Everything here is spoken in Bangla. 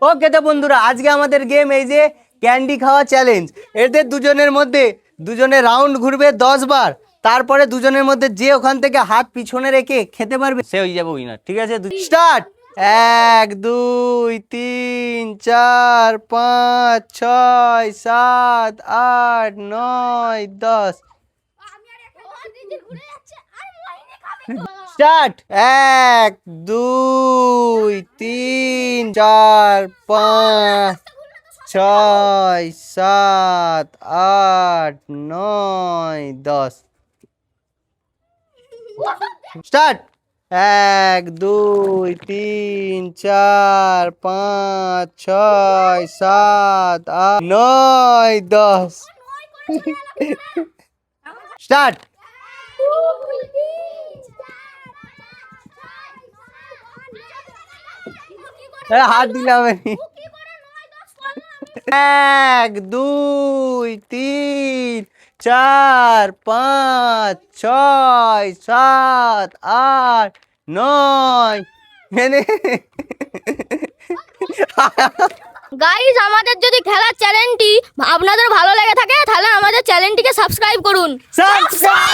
ওকে তো বন্ধুরা, আজকে আমাদের গেম এই যে ক্যান্ডি খাওয়া চ্যালেঞ্জ। এদের দুজনের মধ্যে দুজনে রাউন্ড ঘুরবে 10 বার, তারপরে দুজনের মধ্যে যে ওখান থেকে হাত পিছনে রেখে খেতে পারবে সে হয়ে যাবে উইনার। ঠিক আছে, স্টার্ট। 1 2 3 4 5 6 7 8 9 10 স্টার্ট। 1 2 3 4 5 6 7 8 9 10 স্টার্ট। 1 2 3 4 5 6 7 8 9 10 স্টার্ট। হাত দিলাম আমি। 1 2 3 4 5 6 7 8 9 গাইস, আমাদের যদি খেলার চ্যানেলটি আপনাদের ভালো লেগে থাকে তাহলে আমাদের চ্যানেলটিকে সাবস্ক্রাইব করুন। সাবস্ক্রাইব।